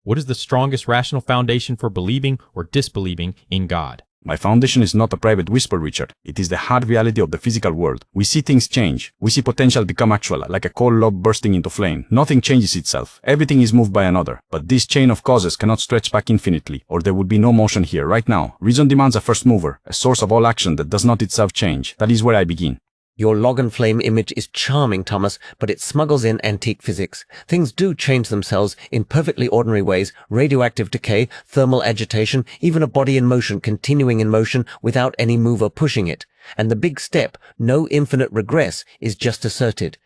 What is the strongest rational foundation for believing or disbelieving in God? My foundation is not a private whisper, Richard. It is the hard reality of the physical world. We see things change. We see potential become actual, like a coal log bursting into flame. Nothing changes itself. Everything is moved by another. But this chain of causes cannot stretch back infinitely, or there would be no motion here right now. Reason demands a first mover, a source of all action that does not itself change. That is where I begin. Your log and flame image is charming, Thomas, but it smuggles in antique physics. Things do change themselves in perfectly ordinary ways: radioactive decay, thermal agitation, even a body in motion continuing in motion without any mover pushing it. And the big step, no infinite regress, is just asserted.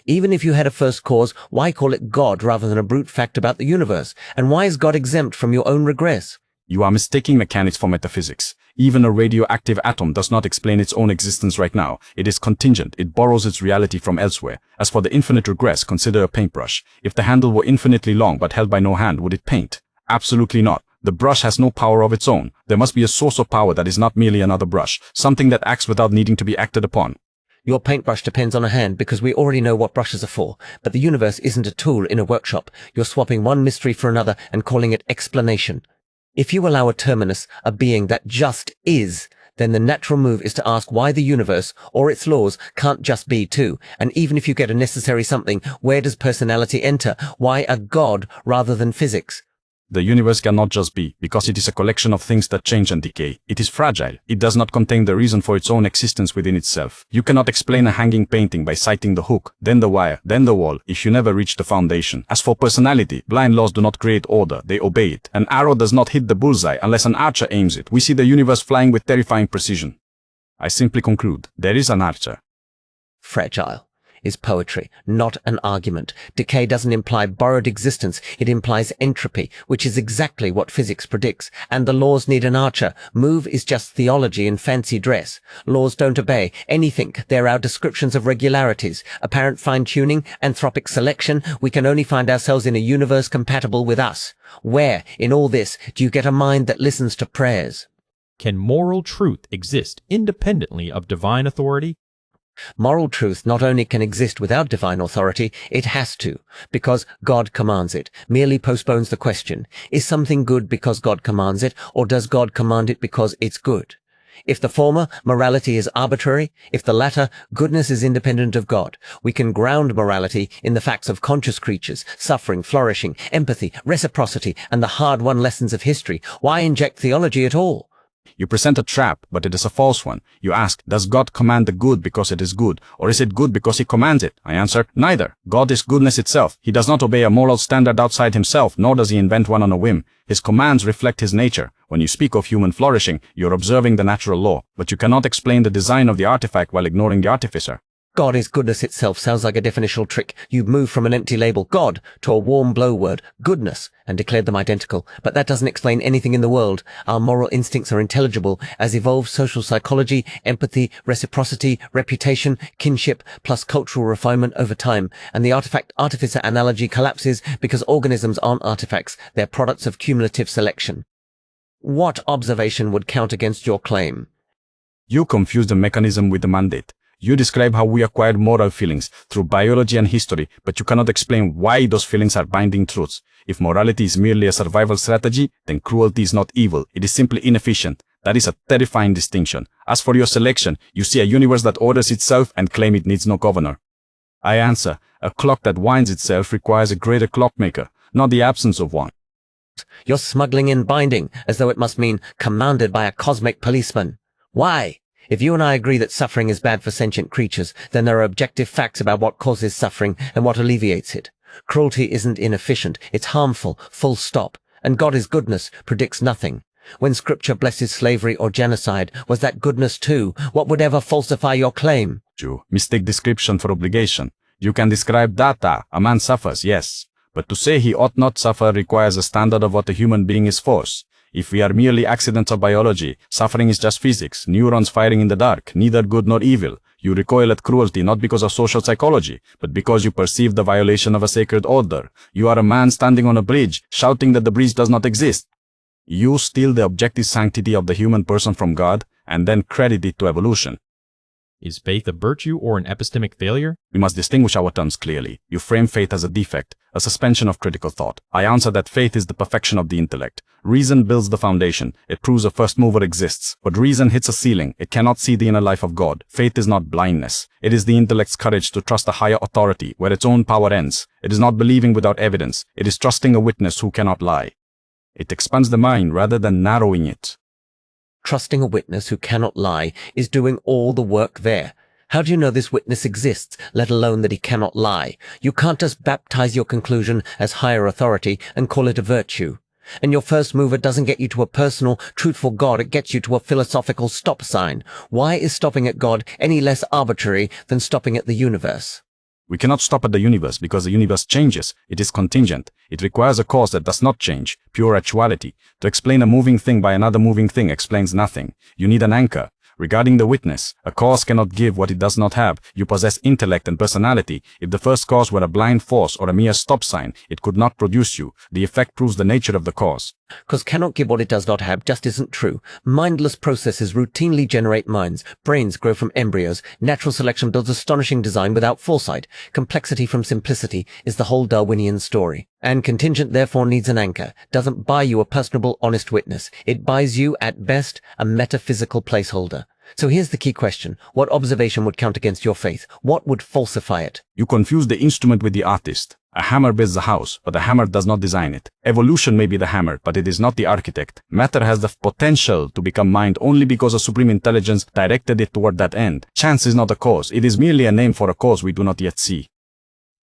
Even if you had a first cause, why call it God rather than a brute fact about the universe? And why is God exempt from your own regress? You are mistaking mechanics for metaphysics. Even a radioactive atom does not explain its own existence right now. It is contingent. It borrows its reality from elsewhere. As for the infinite regress, consider a paintbrush. If the handle were infinitely long but held by no hand, would it paint? Absolutely not. The brush has no power of its own. There must be a source of power that is not merely another brush, something that acts without needing to be acted upon. Your paintbrush depends on a hand because we already know what brushes are for, but the universe isn't a tool in a workshop. You're swapping one mystery for another and calling it explanation. If you allow a terminus, a being that just is, then the natural move is to ask why the universe, or its laws, can't just be too. And even if you get a necessary something, where does personality enter? Why a God rather than physics? The universe cannot just be, because it is a collection of things that change and decay. It is fragile. It does not contain the reason for its own existence within itself. You cannot explain a hanging painting by citing the hook, then the wire, then the wall, if you never reach the foundation. As for personality, blind laws do not create order, they obey it. An arrow does not hit the bullseye unless an archer aims it. We see the universe flying with terrifying precision. I simply conclude, there is an archer. Fragile is poetry, not an argument. Decay doesn't imply borrowed existence, it implies entropy, which is exactly what physics predicts. And the laws need an archer. Move is just theology in fancy dress. Laws don't obey anything. They're our descriptions of regularities, apparent fine-tuning, anthropic selection. We can only find ourselves in a universe compatible with us. Where, in all this, do you get a mind that listens to prayers? Can moral truth exist independently of divine authority? Moral truth not only can exist without divine authority, it has to, because God commands it. Merely postpones the question, is something good because God commands it, or does God command it because it's good? If the former, morality is arbitrary. If the latter, goodness is independent of God. We can ground morality in the facts of conscious creatures, suffering, flourishing, empathy, reciprocity, and the hard-won lessons of history. Why inject theology at all? You present a trap, but it is a false one. You ask, does God command the good because it is good, or is it good because he commands it? I answer, neither. God is goodness itself. He does not obey a moral standard outside himself, nor does he invent one on a whim. His commands reflect his nature. When you speak of human flourishing, you're observing the natural law, but you cannot explain the design of the artifact while ignoring the artificer. God is goodness itself sounds like a definitional trick. You move from an empty label, God, to a warm blow word, goodness, and declared them identical. But that doesn't explain anything in the world. Our moral instincts are intelligible as evolved social psychology, empathy, reciprocity, reputation, kinship, plus cultural refinement over time. And the artifact-artificer analogy collapses because organisms aren't artifacts. They're products of cumulative selection. What observation would count against your claim? You confuse the mechanism with the mandate. You describe how we acquired moral feelings through biology and history, but you cannot explain why those feelings are binding truths. If morality is merely a survival strategy, then cruelty is not evil. It is simply inefficient. That is a terrifying distinction. As for your selection, you see a universe that orders itself and claim it needs no governor. I answer, a clock that winds itself requires a greater clockmaker, not the absence of one. You're smuggling in binding, as though it must mean commanded by a cosmic policeman. Why? If you and I agree that suffering is bad for sentient creatures, then there are objective facts about what causes suffering and what alleviates it. Cruelty isn't inefficient, it's harmful, full stop. And God is goodness, predicts nothing. When Scripture blesses slavery or genocide, was that goodness too? What would ever falsify your claim? You mistake description for obligation. You can describe data. A man suffers, yes. But to say he ought not suffer requires a standard of what a human being is force. If we are merely accidents of biology, suffering is just physics, neurons firing in the dark, neither good nor evil. You recoil at cruelty not because of social psychology, but because you perceive the violation of a sacred order. You are a man standing on a bridge, shouting that the bridge does not exist. You steal the objective sanctity of the human person from God, and then credit it to evolution. Is faith a virtue or an epistemic failure? We must distinguish our terms clearly. You frame faith as a defect, a suspension of critical thought. I answer that faith is the perfection of the intellect. Reason builds the foundation. It proves a first mover exists. But reason hits a ceiling. It cannot see the inner life of God. Faith is not blindness. It is the intellect's courage to trust a higher authority where its own power ends. It is not believing without evidence. It is trusting a witness who cannot lie. It expands the mind rather than narrowing it. Trusting a witness who cannot lie is doing all the work there. How do you know this witness exists, let alone that he cannot lie? You can't just baptize your conclusion as higher authority and call it a virtue. And your first mover doesn't get you to a personal, truthful God, it gets you to a philosophical stop sign. Why is stopping at God any less arbitrary than stopping at the universe? We cannot stop at the universe because the universe changes. It is contingent. It requires a cause that does not change, pure actuality. To explain a moving thing by another moving thing explains nothing. You need an anchor. Regarding the witness, a cause cannot give what it does not have. You possess intellect and personality. If the first cause were a blind force or a mere stop sign, it could not produce you. The effect proves the nature of the cause. Because cannot give what it does not have just isn't true. Mindless processes routinely generate minds. Brains grow from embryos. Natural selection builds astonishing design without foresight. Complexity from simplicity is the whole Darwinian story. And contingent therefore needs an anchor. Doesn't buy you a personable, honest witness. It buys you, at best, a metaphysical placeholder. So here's the key question. What observation would count against your faith? What would falsify it? You confuse the instrument with the artist. A hammer builds a house, but the hammer does not design it. Evolution may be the hammer, but it is not the architect. Matter has the potential to become mind only because a supreme intelligence directed it toward that end. Chance is not a cause. It is merely a name for a cause we do not yet see.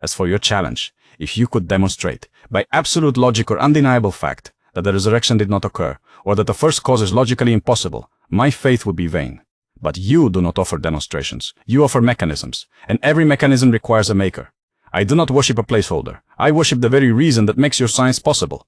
As for your challenge, if you could demonstrate, by absolute logic or undeniable fact, that the resurrection did not occur, or that the first cause is logically impossible, my faith would be vain. But you do not offer demonstrations. You offer mechanisms, and every mechanism requires a maker. I do not worship a placeholder. I worship the very reason that makes your science possible.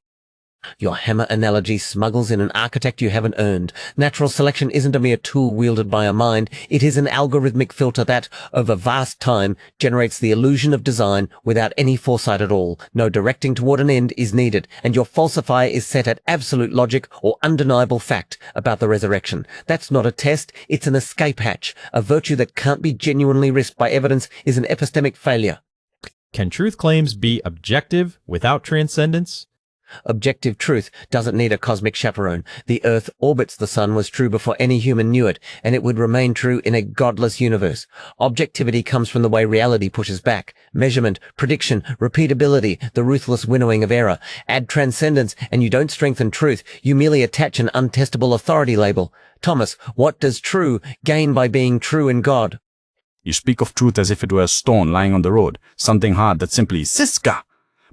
Your hammer analogy smuggles in an architect you haven't earned. Natural selection isn't a mere tool wielded by a mind. It is an algorithmic filter that, over vast time, generates the illusion of design without any foresight at all. No directing toward an end is needed, and your falsifier is set at absolute logic or undeniable fact about the resurrection. That's not a test, it's an escape hatch. A virtue that can't be genuinely risked by evidence is an epistemic failure. Can truth claims be objective without transcendence? Objective truth doesn't need a cosmic chaperone. The Earth orbits the Sun was true before any human knew it, and it would remain true in a godless universe. Objectivity comes from the way reality pushes back. Measurement, prediction, repeatability, the ruthless winnowing of error. Add transcendence, and you don't strengthen truth. You merely attach an untestable authority label. Thomas, what does true gain by being true in God? You speak of truth as if it were a stone lying on the road, something hard that simply siska.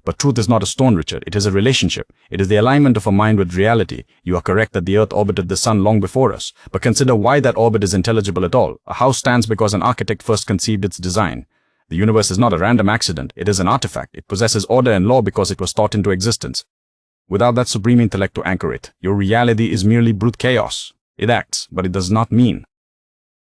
But truth is not a stone, Richard. It is a relationship. It is the alignment of a mind with reality. You are correct that the Earth orbited the Sun long before us. But consider why that orbit is intelligible at all. A house stands because an architect first conceived its design. The universe is not a random accident. It is an artifact. It possesses order and law because it was thought into existence. Without that supreme intellect to anchor it, your reality is merely brute chaos. It acts, but it does not mean.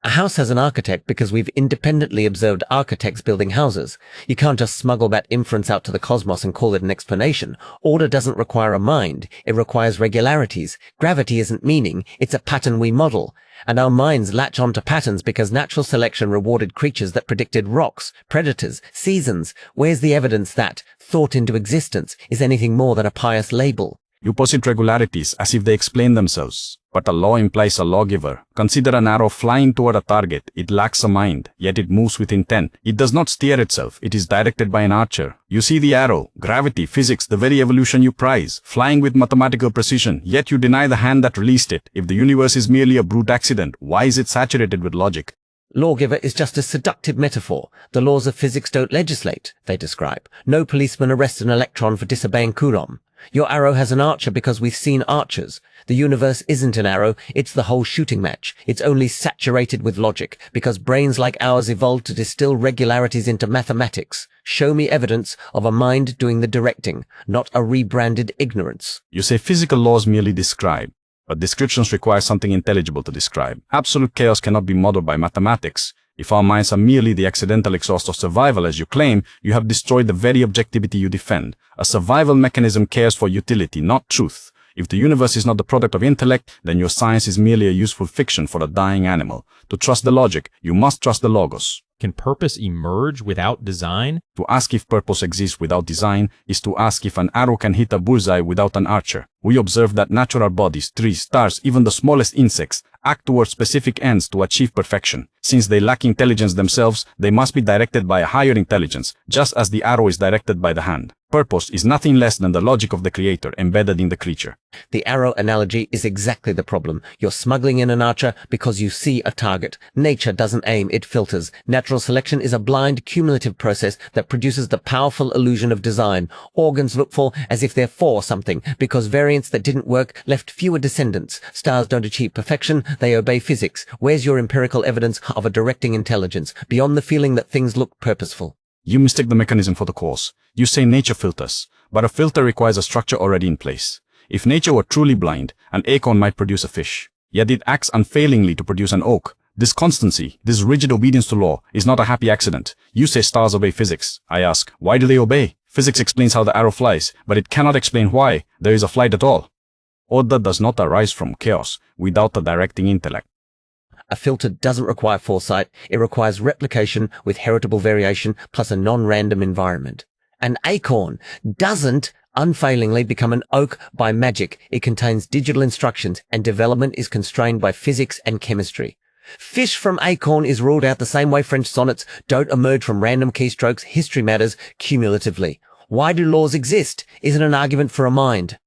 A house has an architect because we've independently observed architects building houses. You can't just smuggle that inference out to the cosmos and call it an explanation. Order doesn't require a mind. It requires regularities. Gravity isn't meaning. It's a pattern we model. And our minds latch onto patterns because natural selection rewarded creatures that predicted rocks, predators, seasons. Where's the evidence that thought into existence is anything more than a pious label? You posit regularities as if they explain themselves. But a law implies a lawgiver. Consider an arrow flying toward a target. It lacks a mind, yet it moves with intent. It does not steer itself. It is directed by an archer. You see the arrow, gravity, physics, the very evolution you prize, flying with mathematical precision, yet you deny the hand that released it. If the universe is merely a brute accident, why is it saturated with logic? Lawgiver is just a seductive metaphor. The laws of physics don't legislate, they describe. No policeman arrests an electron for disobeying Coulomb. Your arrow has an archer because we've seen archers. The universe isn't an arrow, it's the whole shooting match. It's only saturated with logic, because brains like ours evolved to distill regularities into mathematics. Show me evidence of a mind doing the directing, not a rebranded ignorance. You say physical laws merely describe, but descriptions require something intelligible to describe. Absolute chaos cannot be modeled by mathematics. If our minds are merely the accidental exhaust of survival, as you claim, you have destroyed the very objectivity you defend. A survival mechanism cares for utility, not truth. If the universe is not the product of intellect, then your science is merely a useful fiction for a dying animal. To trust the logic, you must trust the logos. Can purpose emerge without design? To ask if purpose exists without design is to ask if an arrow can hit a bullseye without an archer. We observe that natural bodies, trees, stars, even the smallest insects, act towards specific ends to achieve perfection. Since they lack intelligence themselves, they must be directed by a higher intelligence, just as the arrow is directed by the hand. Purpose is nothing less than the logic of the creator embedded in the creature. The arrow analogy is exactly the problem. You're smuggling in an archer because you see a target. Nature doesn't aim, it filters. Natural selection is a blind, cumulative process that produces the powerful illusion of design. Organs look for as if they're for something, because variants that didn't work left fewer descendants. Stars don't achieve perfection, they obey physics. Where's your empirical evidence of a directing intelligence, beyond the feeling that things look purposeful? You mistake the mechanism for the cause. You say nature filters, but a filter requires a structure already in place. If nature were truly blind, an acorn might produce a fish. Yet it acts unfailingly to produce an oak. This constancy, this rigid obedience to law, is not a happy accident. You say stars obey physics. I ask, why do they obey? Physics explains how the arrow flies, but it cannot explain why there is a flight at all. Order does not arise from chaos without a directing intellect. A filter doesn't require foresight. It requires replication with heritable variation plus a non-random environment. An acorn doesn't unfailingly become an oak by magic. It contains digital instructions, and development is constrained by physics and chemistry. Fish from acorn is ruled out the same way French sonnets don't emerge from random keystrokes. History matters cumulatively. Why do laws exist? Is it an argument for a mind?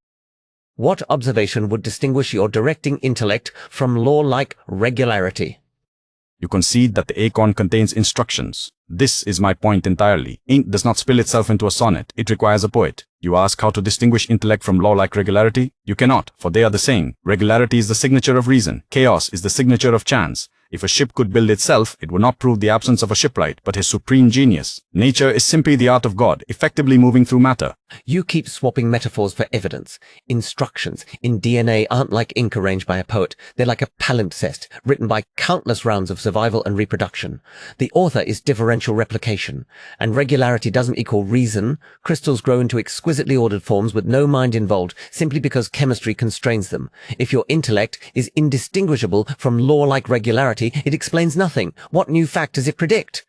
What observation would distinguish your directing intellect from law-like regularity? You concede that the acorn contains instructions. This is my point entirely. Ink does not spill itself into a sonnet. It requires a poet. You ask how to distinguish intellect from law-like regularity? You cannot, for they are the same. Regularity is the signature of reason. Chaos is the signature of chance. If a ship could build itself, it would not prove the absence of a shipwright, but his supreme genius. Nature is simply the art of God, effectively moving through matter. You keep swapping metaphors for evidence. Instructions in DNA aren't like ink arranged by a poet. They're like a palimpsest, written by countless rounds of survival and reproduction. The author is differential replication, and regularity doesn't equal reason. Crystals grow into exquisitely ordered forms with no mind involved, simply because chemistry constrains them. If your intellect is indistinguishable from law-like regularity, it explains nothing. What new fact does it predict?